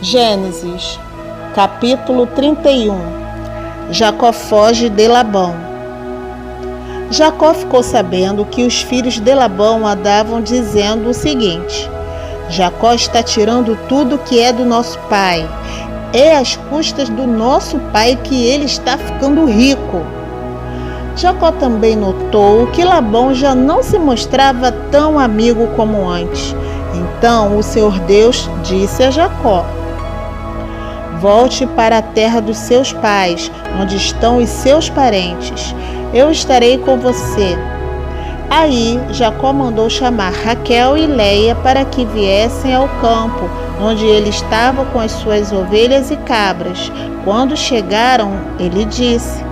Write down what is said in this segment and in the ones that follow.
Gênesis, capítulo 31. Jacó foge de Labão. Jacó ficou sabendo que os filhos de Labão andavam dizendo o seguinte: Jacó está tirando tudo que é do nosso pai. É às custas do nosso pai que ele está ficando rico. Jacó também notou que Labão já não se mostrava tão amigo como antes. Então o Senhor Deus disse a Jacó: volte para a terra dos seus pais, onde estão os seus parentes. Eu estarei com você. Aí Jacó mandou chamar Raquel e Leia para que viessem ao campo, onde ele estava com as suas ovelhas e cabras. Quando chegaram, ele disse: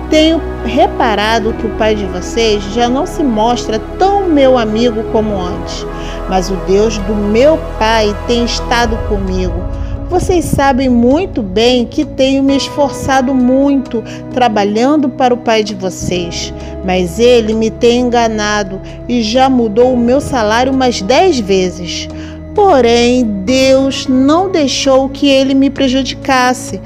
tenho reparado que o pai de vocês já não se mostra tão meu amigo como antes, mas o Deus do meu pai tem estado comigo. Vocês sabem muito bem que tenho me esforçado muito trabalhando para o pai de vocês, mas ele me tem enganado e já mudou o meu salário umas 10 vezes. Porém, Deus não deixou que ele me prejudicasse.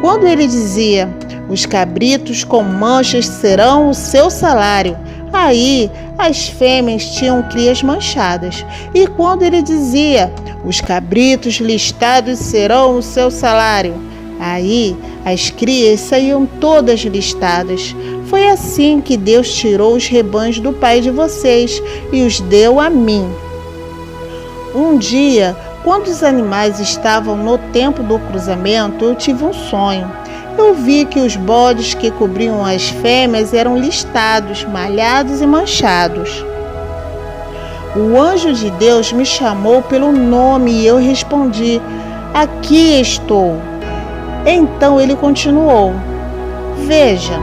Quando ele dizia: os cabritos com manchas serão o seu salário, aí as fêmeas tinham crias manchadas. E quando ele dizia: os cabritos listados serão o seu salário, aí as crias saíam todas listadas. Foi assim que Deus tirou os rebanhos do pai de vocês e os deu a mim. Um dia, quando os animais estavam no tempo do cruzamento, eu tive um sonho. Eu vi que os bodes que cobriam as fêmeas eram listados, malhados e manchados. O anjo de Deus me chamou pelo nome e eu respondi: aqui estou. Então ele continuou: veja,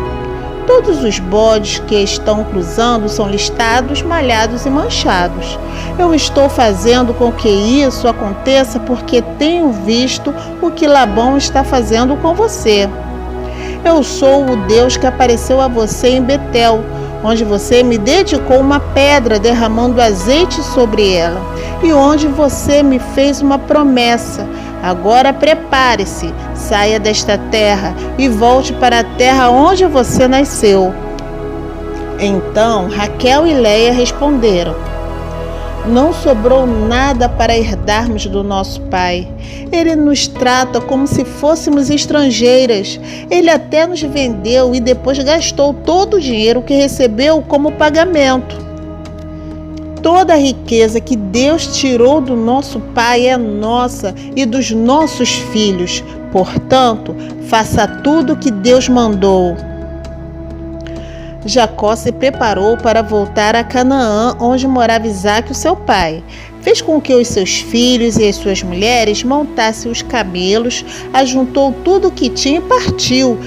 todos os bodes que estão cruzando são listados, malhados e manchados. Eu estou fazendo com que isso aconteça porque tenho visto o que Labão está fazendo com você. Eu sou o Deus que apareceu a você em Betel, onde você me dedicou uma pedra derramando azeite sobre ela, e onde você me fez uma promessa. Agora prepare-se, saia desta terra e volte para a terra onde você nasceu. Então Raquel e Leia responderam: não sobrou nada para herdarmos do nosso pai. Ele nos trata como se fôssemos estrangeiras. Ele até nos vendeu e depois gastou todo o dinheiro que recebeu como pagamento. Toda a riqueza que Deus tirou do nosso pai é nossa e dos nossos filhos. Portanto, faça tudo o que Deus mandou. Jacó se preparou para voltar a Canaã, onde morava Isaque, o seu pai. Fez com que os seus filhos e as suas mulheres montassem os camelos, ajuntou tudo o que tinha e partiu,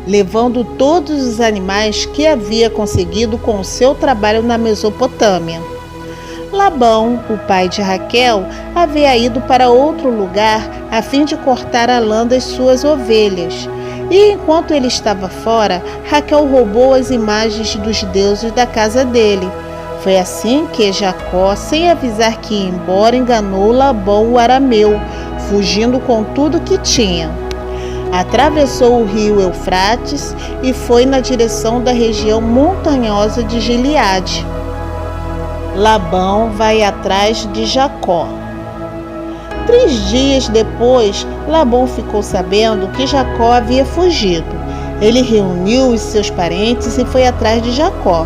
levando todos os animais que havia conseguido com o seu trabalho na Mesopotâmia. Labão, o pai de Raquel, havia ido para outro lugar a fim de cortar a lã das suas ovelhas. E enquanto ele estava fora, Raquel roubou as imagens dos deuses da casa dele. Foi assim que Jacó, sem avisar que ia embora, enganou Labão o arameu, fugindo com tudo que tinha. Atravessou o rio Eufrates e foi na direção da região montanhosa de Gileade. Labão vai atrás de Jacó. 3 dias depois, Labão ficou sabendo que Jacó havia fugido. Ele reuniu os seus parentes e foi atrás de Jacó.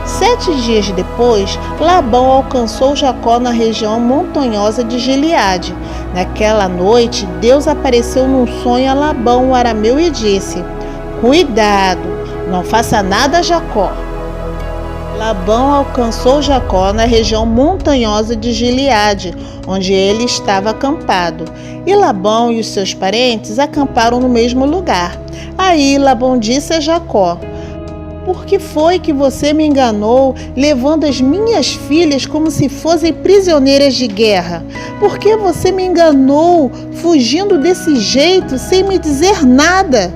7 dias depois, Labão alcançou Jacó na região montanhosa de Gileade. Naquela noite, Deus apareceu num sonho a Labão, o arameu, e disse: cuidado, não faça nada a Jacó. Labão alcançou Jacó na região montanhosa de Gileade, onde ele estava acampado. E Labão e os seus parentes acamparam no mesmo lugar. Aí Labão disse a Jacó: por que foi que você me enganou, levando as minhas filhas como se fossem prisioneiras de guerra? Por que você me enganou, fugindo desse jeito, sem me dizer nada?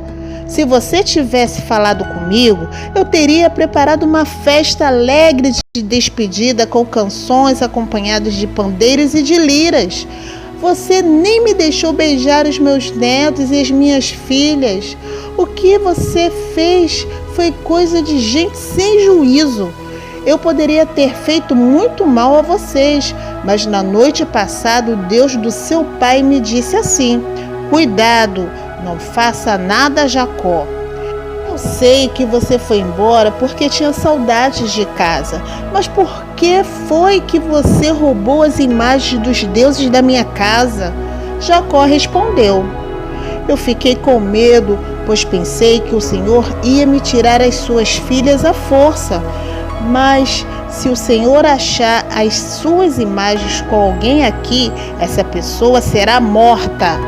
Se você tivesse falado comigo, eu teria preparado uma festa alegre de despedida com canções acompanhadas de pandeiros e de liras. Você nem me deixou beijar os meus netos e as minhas filhas. O que você fez foi coisa de gente sem juízo. Eu poderia ter feito muito mal a vocês, mas na noite passada o Deus do seu pai me disse assim: cuidado, não faça nada a Jacó. Eu sei que você foi embora porque tinha saudades de casa, mas por que foi que você roubou as imagens dos deuses da minha casa? Jacó respondeu: eu fiquei com medo, pois pensei que o Senhor ia me tirar as suas filhas à força. Mas se o Senhor achar as suas imagens com alguém aqui, essa pessoa será morta.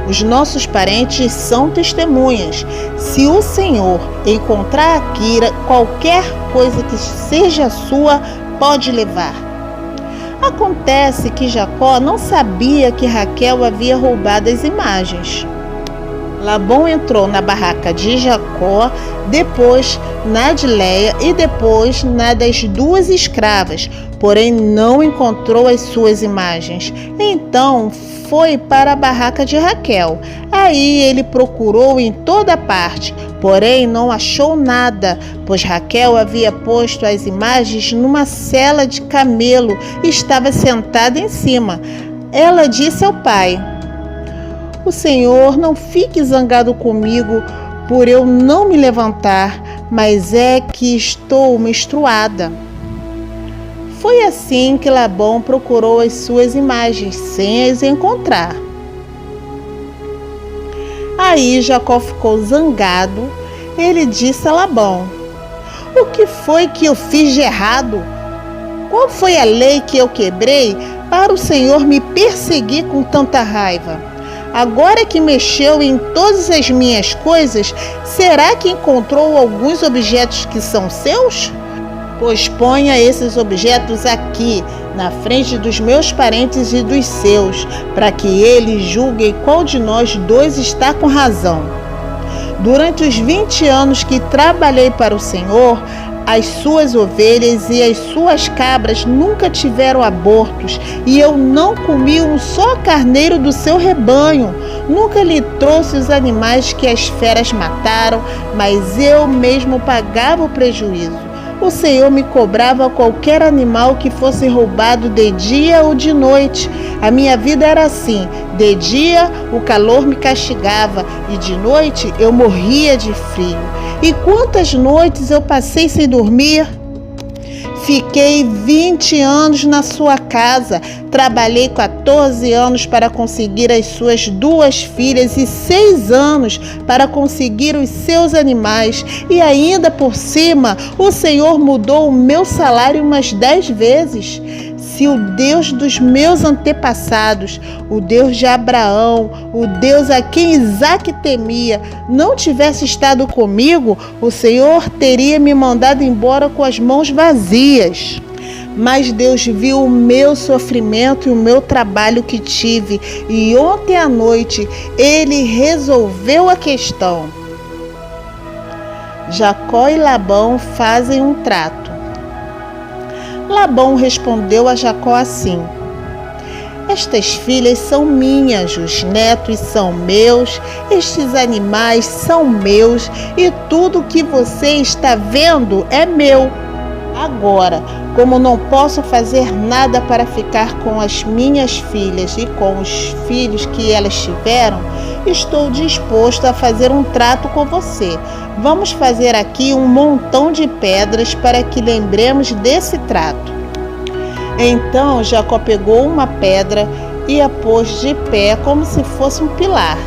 Os nossos parentes são testemunhas. Se o Senhor encontrar aqui qualquer coisa que seja sua, pode levar. Acontece que Jacó não sabia que Raquel havia roubado as imagens. Labão entrou na barraca de Jacó, depois na de Léia e depois na das duas escravas, porém não encontrou as suas imagens. Então foi para a barraca de Raquel. Aí ele procurou em toda parte, porém não achou nada, pois Raquel havia posto as imagens numa sela de camelo e estava sentada em cima. Ela disse ao pai: o Senhor não fique zangado comigo por eu não me levantar, mas é que estou menstruada. Foi assim que Labão procurou as suas imagens, sem as encontrar. Aí Jacó ficou zangado. Ele disse a Labão: o que foi que eu fiz de errado? Qual foi a lei que eu quebrei para o Senhor me perseguir com tanta raiva? Agora que mexeu em todas as minhas coisas, será que encontrou alguns objetos que são seus? Pois ponha esses objetos aqui, na frente dos meus parentes e dos seus, para que eles julguem qual de nós dois está com razão. Durante os 20 anos que trabalhei para o Senhor, as suas ovelhas e as suas cabras nunca tiveram abortos, e eu não comi um só carneiro do seu rebanho. Nunca lhe trouxe os animais que as feras mataram, mas eu mesmo pagava o prejuízo. O Senhor me cobrava qualquer animal que fosse roubado de dia ou de noite. A minha vida era assim: de dia o calor me castigava e de noite eu morria de frio. E quantas noites eu passei sem dormir? Fiquei 20 anos na sua casa, trabalhei 14 anos para conseguir as suas 2 filhas e 6 anos para conseguir os seus animais. E ainda por cima, o Senhor mudou o meu salário umas 10 vezes. Se o Deus dos meus antepassados, o Deus de Abraão, o Deus a quem Isaque temia, não tivesse estado comigo, o Senhor teria me mandado embora com as mãos vazias. Mas Deus viu o meu sofrimento e o meu trabalho que tive, e ontem à noite Ele resolveu a questão. Jacó e Labão fazem um trato. Labão respondeu a Jacó assim: estas filhas são minhas, os netos são meus, estes animais são meus e tudo que você está vendo é meu. Agora, como não posso fazer nada para ficar com as minhas filhas e com os filhos que elas tiveram, estou disposto a fazer um trato com você. Vamos fazer aqui um montão de pedras para que lembremos desse trato. Então Jacó pegou uma pedra e a pôs de pé como se fosse um pilar.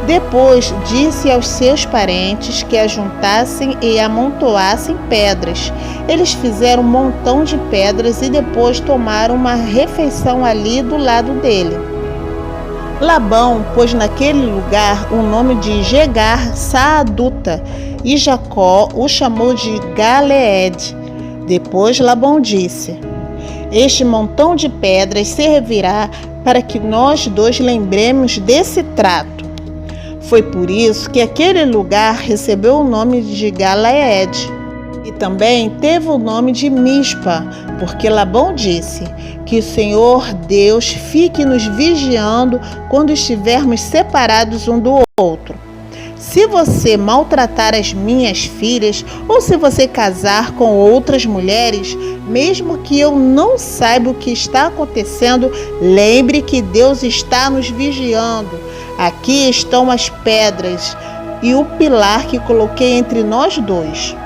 Depois disse aos seus parentes que ajuntassem e amontoassem pedras. Eles fizeram um montão de pedras e depois tomaram uma refeição ali do lado dele. Labão pôs naquele lugar o nome de Jegar-Saaduta e Jacó o chamou de Galeed. Depois Labão disse: este montão de pedras servirá para que nós dois lembremos desse trato. Foi por isso que aquele lugar recebeu o nome de Galeed. E também teve o nome de Mispa, porque Labão disse: que o Senhor Deus fique nos vigiando quando estivermos separados um do outro. Se você maltratar as minhas filhas, ou se você casar com outras mulheres, mesmo que eu não saiba o que está acontecendo, lembre que Deus está nos vigiando. Aqui estão as pedras e o pilar que coloquei entre nós dois.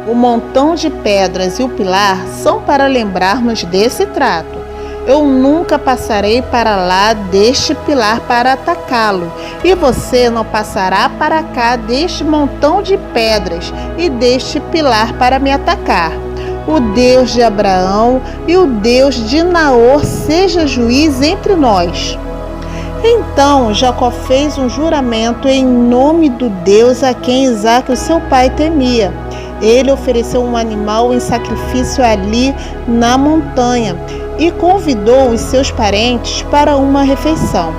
O montão de pedras e o pilar são para lembrarmos desse trato. Eu nunca passarei para lá deste pilar para atacá-lo, e você não passará para cá deste montão de pedras e deste pilar para me atacar. O Deus de Abraão e o Deus de Naor seja juiz entre nós. Então Jacó fez um juramento em nome do Deus a quem Isaque, o seu pai, temia. Ele ofereceu um animal em sacrifício ali na montanha e convidou os seus parentes para uma refeição.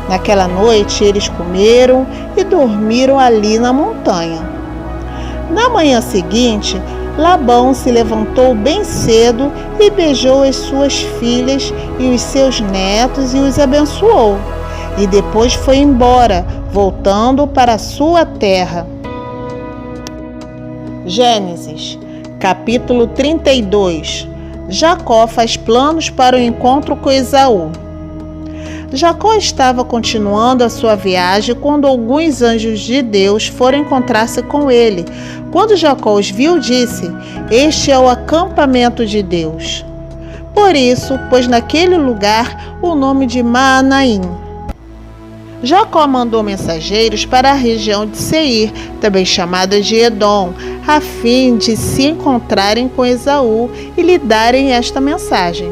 Naquela noite eles comeram e dormiram ali na montanha. Na manhã seguinte, Labão se levantou bem cedo e beijou as suas filhas e os seus netos e os abençoou. E depois foi embora, voltando para a sua terra. Gênesis, capítulo 32. Jacó faz planos para o encontro com Esaú. Jacó estava continuando a sua viagem quando alguns anjos de Deus foram encontrar-se com ele. Quando Jacó os viu, disse: "Este é o acampamento de Deus." Por isso, pôs naquele lugar o nome de Maanaim. Jacó mandou mensageiros para a região de Seir, também chamada de Edom, a fim de se encontrarem com Esaú e lhe darem esta mensagem: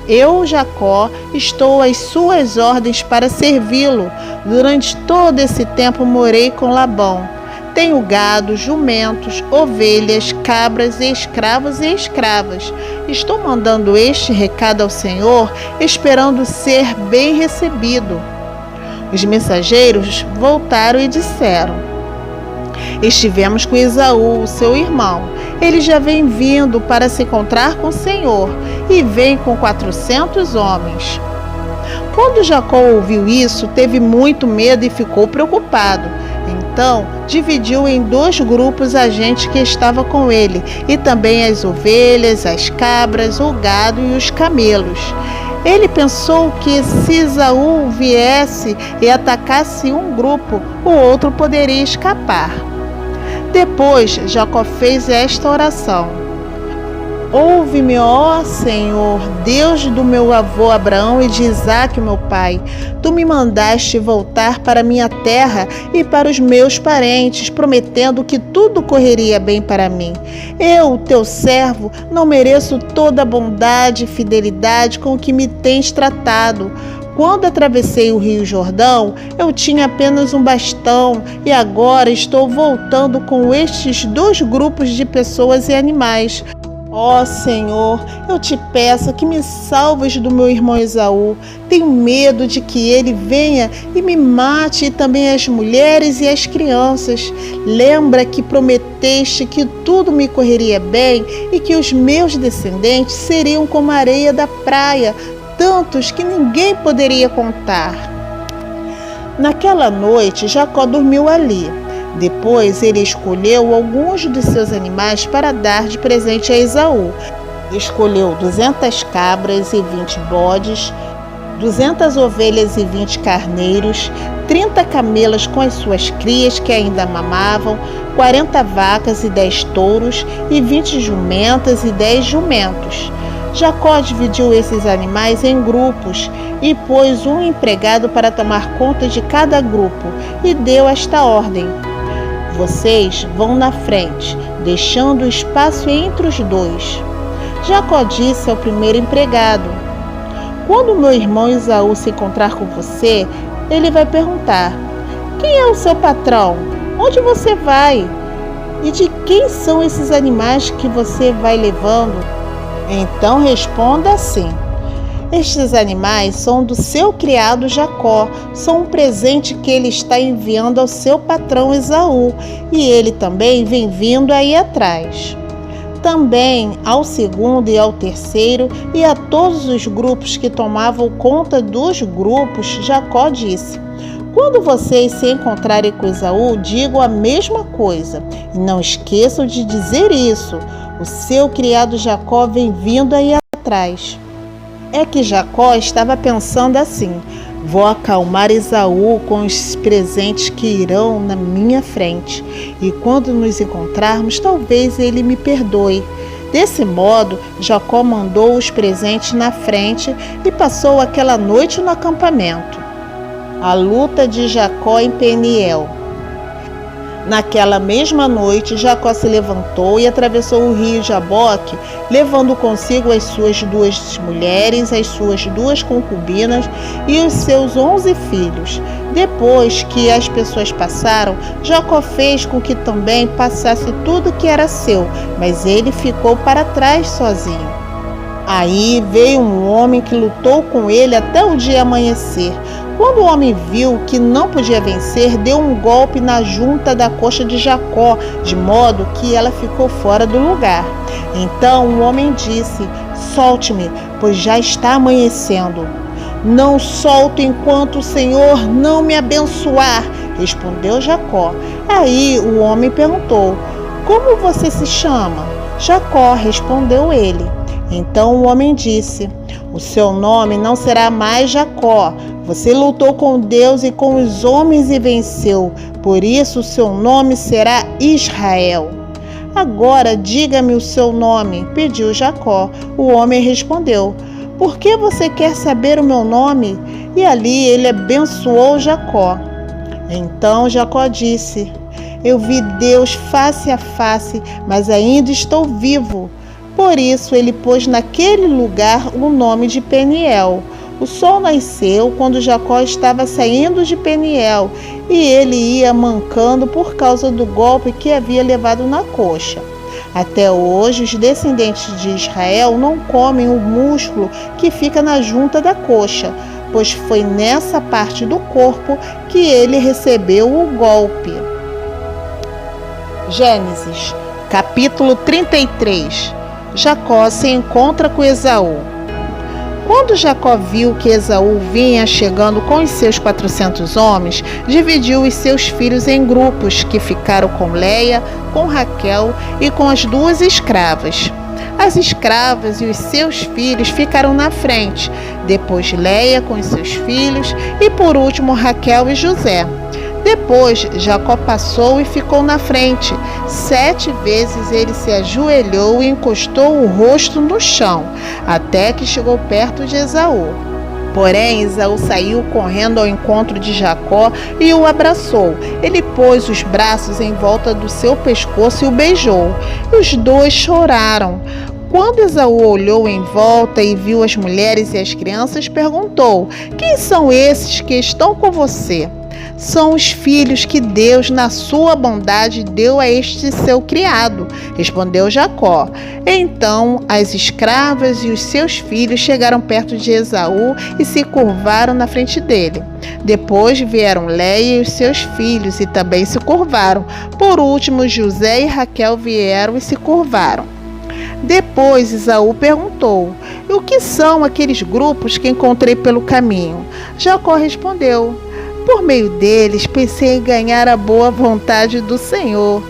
"Eu, Jacó, estou às suas ordens para servi-lo. Durante todo esse tempo morei com Labão. Tenho gado, jumentos, ovelhas, cabras e escravos e escravas. Estou mandando este recado ao Senhor, esperando ser bem recebido." Os mensageiros voltaram e disseram: "Estivemos com Esaú, seu irmão. Ele já vem vindo para se encontrar com o Senhor e vem com 400 homens." Quando Jacó ouviu isso, teve muito medo e ficou preocupado. Então, dividiu em 2 grupos a gente que estava com ele, e também as ovelhas, as cabras, o gado e os camelos. Ele pensou que se Esaú viesse e atacasse um grupo, o outro poderia escapar. Depois, Jacó fez esta oração: "Ouve-me, ó Senhor, Deus do meu avô Abraão e de Isaque, meu pai. Tu me mandaste voltar para minha terra e para os meus parentes, prometendo que tudo correria bem para mim. Eu, teu servo, não mereço toda a bondade e fidelidade com que me tens tratado. Quando atravessei o Rio Jordão, eu tinha apenas um bastão e agora estou voltando com estes 2 grupos de pessoas e animais. Ó Senhor, eu te peço que me salves do meu irmão Esaú. Tenho medo de que ele venha e me mate, e também as mulheres e as crianças. Lembra que prometeste que tudo me correria bem e que os meus descendentes seriam como a areia da praia, tantos que ninguém poderia contar." Naquela noite, Jacó dormiu ali. Depois ele escolheu alguns dos seus animais para dar de presente a Esaú. Escolheu 200 cabras e 20 bodes, 200 ovelhas e 20 carneiros, 30 camelas com as suas crias que ainda mamavam, 40 vacas e 10 touros, e 20 jumentas e 10 jumentos. Jacó dividiu esses animais em grupos e pôs um empregado para tomar conta de cada grupo e deu esta ordem: "Vocês vão na frente, deixando espaço entre os 2. Jacó disse ao primeiro empregado: "Quando meu irmão Esaú se encontrar com você, ele vai perguntar: 'Quem é o seu patrão? Onde você vai? E de quem são esses animais que você vai levando?' Então responda assim: Estes animais são do seu criado Jacó, são um presente que ele está enviando ao seu patrão Esaú, e ele também vem vindo aí atrás. Também ao segundo e ao terceiro e a todos os grupos que tomavam conta dos grupos, Jacó disse: quando vocês se encontrarem com Esaú, digam a mesma coisa, e não esqueçam de dizer isso: o seu criado Jacó vem vindo aí atrás. É que Jacó estava pensando assim: vou acalmar Esaú com os presentes que irão na minha frente, e quando nos encontrarmos, talvez ele me perdoe. Desse modo, Jacó mandou os presentes na frente e passou aquela noite no acampamento. A luta de Jacó em Peniel. Naquela mesma noite, Jacó se levantou e atravessou o rio Jaboque, levando consigo as suas 2 mulheres, as suas 2 concubinas e os seus 11 filhos. Depois que as pessoas passaram, Jacó fez com que também passasse tudo que era seu, mas ele ficou para trás sozinho. Aí veio um homem que lutou com ele até o dia amanhecer. Quando o homem viu que não podia vencer, deu um golpe na junta da coxa de Jacó, de modo que ela ficou fora do lugar. Então o homem disse: solte-me, pois já está amanhecendo. Não solto enquanto o Senhor não me abençoar, respondeu Jacó. Aí o homem perguntou: como você se chama? Jacó, respondeu ele. Então o homem disse: o seu nome não será mais Jacó. Você lutou com Deus e com os homens e venceu. Por isso o seu nome será Israel. Agora diga-me o seu nome, pediu Jacó. O homem respondeu: por que você quer saber o meu nome? E ali ele abençoou Jacó. Então Jacó disse: eu vi Deus face a face, mas ainda estou vivo. Por isso ele pôs naquele lugar o nome de Peniel. O sol nasceu quando Jacó estava saindo de Peniel, e ele ia mancando por causa do golpe que havia levado na coxa. Até hoje, os descendentes de Israel não comem o músculo que fica na junta da coxa, pois foi nessa parte do corpo que ele recebeu o golpe. Gênesis, capítulo 33. Jacó se encontra com Esaú. Quando Jacó viu que Esaú vinha chegando com os seus 400 homens, dividiu os seus filhos em grupos, que ficaram com Leia, com Raquel e com as 2 escravas. As escravas e os seus filhos ficaram na frente, depois Leia com os seus filhos e por último Raquel e José. Depois Jacó passou e ficou na frente. 7 vezes ele se ajoelhou e encostou o rosto no chão, até que chegou perto de Esaú. Porém, Esaú saiu correndo ao encontro de Jacó e o abraçou. Ele pôs os braços em volta do seu pescoço e o beijou. Os 2 choraram. Quando Esaú olhou em volta e viu as mulheres e as crianças, perguntou: quem são esses que estão com você? São os filhos que Deus, na sua bondade, deu a este seu criado, respondeu Jacó. Então as escravas e os seus filhos chegaram perto de Esaú e se curvaram na frente dele. Depois vieram Leia e os seus filhos e também se curvaram. Por último, José e Raquel vieram e se curvaram. Depois Esaú perguntou: o que são aqueles grupos que encontrei pelo caminho? Jacó respondeu: por meio deles pensei em ganhar a boa vontade do Senhor.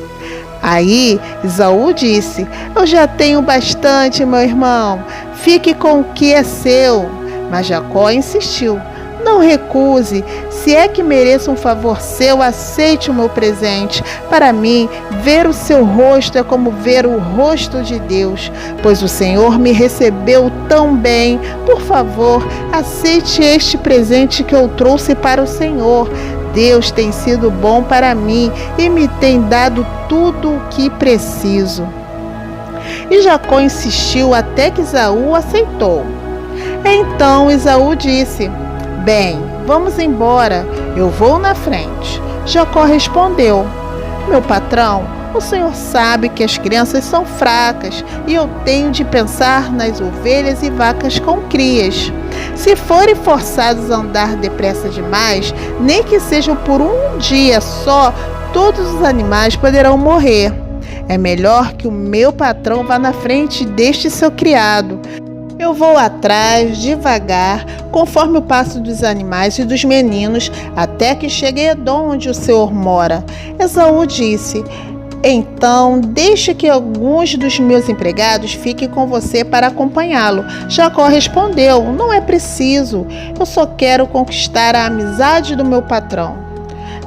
Aí Esaú disse: eu já tenho bastante, meu irmão, fique com o que é seu. Mas Jacó insistiu: não recuse, se é que mereço um favor seu, aceite o meu presente. Para mim, ver o seu rosto é como ver o rosto de Deus, pois o Senhor me recebeu tão bem. Por favor, aceite este presente que eu trouxe para o Senhor. Deus tem sido bom para mim e me tem dado tudo o que preciso. E Jacó insistiu até que Esaú aceitou. Então Esaú disse: bem, vamos embora, eu vou na frente. Jacó respondeu: meu patrão, O Senhor sabe que as crianças são fracas e eu tenho de pensar nas ovelhas e vacas com crias. Se forem forçados a andar depressa demais, nem que seja por um dia só, todos os animais poderão morrer. É melhor que o meu patrão vá na frente deste seu criado. Eu vou atrás, devagar, conforme o passo dos animais e dos meninos, até que chegue a Edom, onde o Senhor mora. Esaú disse: então, deixe que alguns dos meus empregados fiquem com você para acompanhá-lo. Jacó respondeu: não é preciso, eu só quero conquistar a amizade do meu patrão.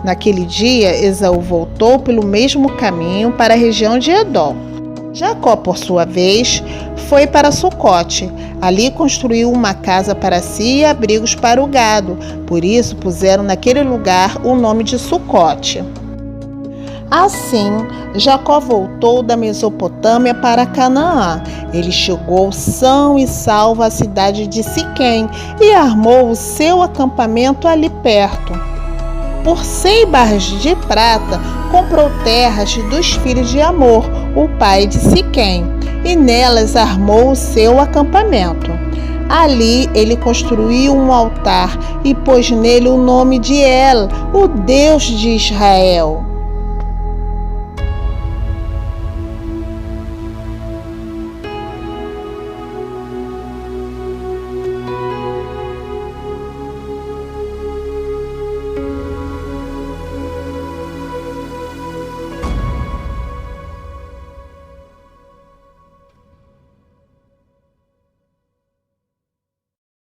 Naquele dia, Esaú voltou pelo mesmo caminho para a região de Edom. Jacó, por sua vez, foi para Sucote. Ali construiu uma casa para si e abrigos para o gado. Por isso, puseram naquele lugar o nome de Sucote. Assim, Jacó voltou da Mesopotâmia para Canaã. Ele chegou são e salvo à cidade de Siquém e armou o seu acampamento ali perto. Por 100 barras de prata, comprou terras dos filhos de Amor, o pai de Siquém, e nelas armou o seu acampamento. Ali ele construiu um altar e pôs nele o nome de El, o Deus de Israel.